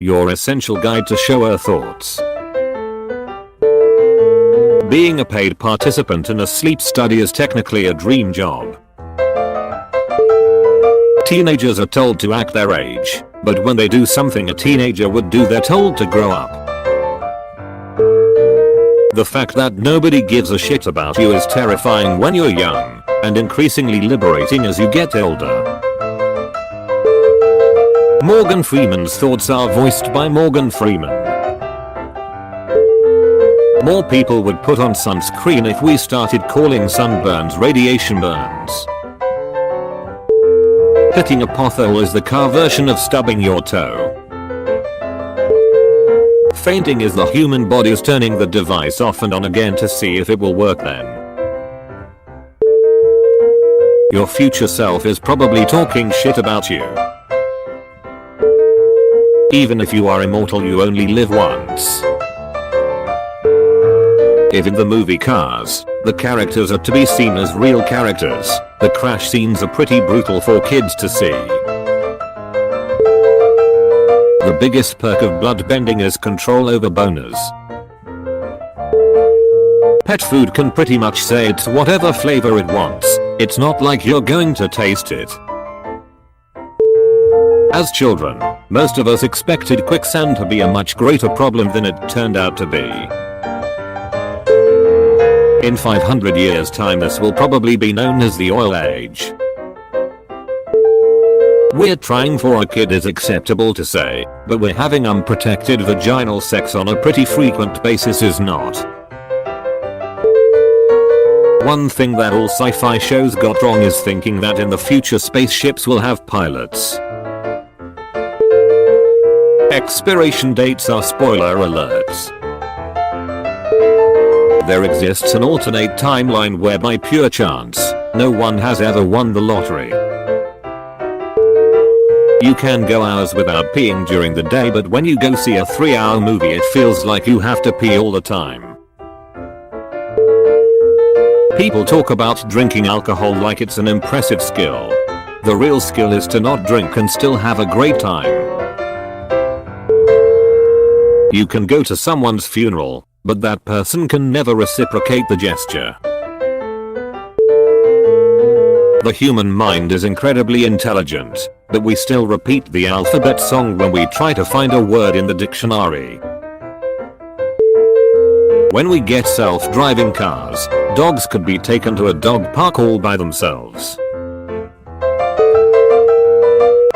your essential guide to Showerthoughts. Being a paid participant in a sleep study is technically a dream job. Teenagers are told to act their age, but when they do something a teenager would do, they're told to grow up. The fact that nobody gives a shit about you is terrifying when you're young, and increasingly liberating as you get older. Morgan Freeman's thoughts are voiced by Morgan Freeman. More people would put on sunscreen if we started calling sunburns radiation burns. Hitting a pothole is the car version of stubbing your toe. Fainting is the human body's turning the device off and on again to see if it will work then. Your future self is probably talking shit about you. Even if you are immortal, you only live once. If in the movie Cars, the characters are to be seen as real characters, the crash scenes are pretty brutal for kids to see. The biggest perk of bloodbending is control over boners. Pet food can pretty much say it's whatever flavor it wants, it's not like you're going to taste it. As children, most of us expected quicksand to be a much greater problem than it turned out to be. In 500 years' time this will probably be known as the oil age. We're trying for a kid is acceptable to say, but we're having unprotected vaginal sex on a pretty frequent basis is not. One thing that all sci-fi shows got wrong is thinking that in the future spaceships will have pilots. Expiration dates are spoiler alerts. There exists an alternate timeline where by pure chance, no one has ever won the lottery. You can go hours without peeing during the day, but when you go see a 3-hour movie it feels like you have to pee all the time. People talk about drinking alcohol like it's an impressive skill. The real skill is to not drink and still have a great time. You can go to someone's funeral, but that person can never reciprocate the gesture. The human mind is incredibly intelligent, but we still repeat the alphabet song when we try to find a word in the dictionary. When we get self-driving cars, dogs could be taken to a dog park all by themselves.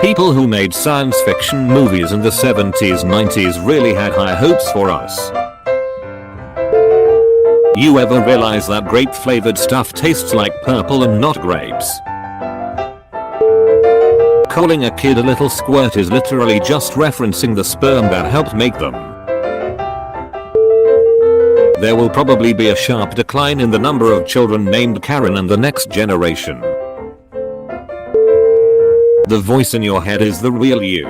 People who made science fiction movies in the 70s 90s really had high hopes for us. You ever realize that grape flavored stuff tastes like purple and not grapes? Calling a kid a little squirt is literally just referencing the sperm that helped make them. There will probably be a sharp decline in the number of children named Karen in the next generation. The voice in your head is the real you.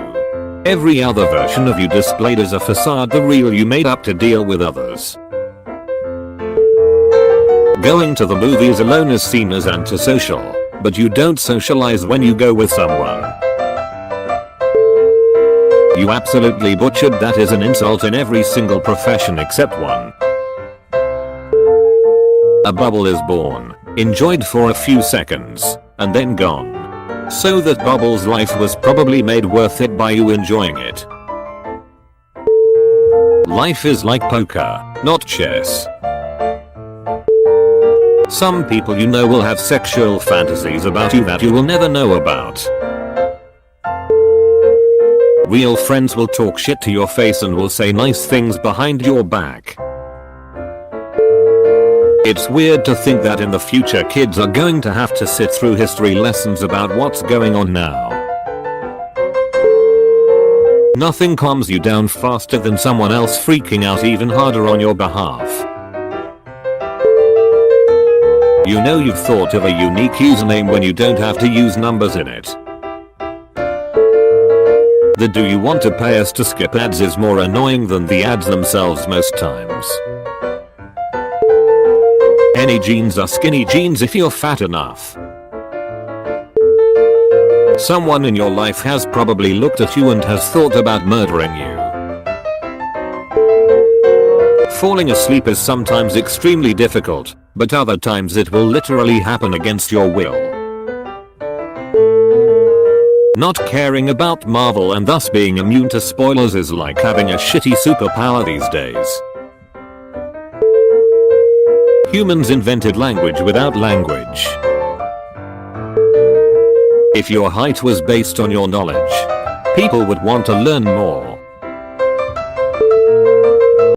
Every other version of you displayed as a facade, the real you made up to deal with others. Going to the movies alone is seen as antisocial, but you don't socialize when you go with someone. You absolutely butchered that is an insult in every single profession except one. A bubble is born, enjoyed for a few seconds, and then gone. So that bubble's life was probably made worth it by you enjoying it. Life is like poker, not chess. Some people you know will have sexual fantasies about you that you will never know about. Real friends will talk shit to your face and will say nice things behind your back. It's weird to think that in the future kids are going to have to sit through history lessons about what's going on now. Nothing calms you down faster than someone else freaking out even harder on your behalf. You know you've thought of a unique username when you don't have to use numbers in it. The "do you want to pay us to skip ads" is more annoying than the ads themselves most times. Any jeans are skinny jeans if you're fat enough. Someone in your life has probably looked at you and has thought about murdering you. Falling asleep is sometimes extremely difficult, but other times it will literally happen against your will. Not caring about Marvel and thus being immune to spoilers is like having a shitty superpower these days. Humans invented language without language. If your height was based on your knowledge, people would want to learn more.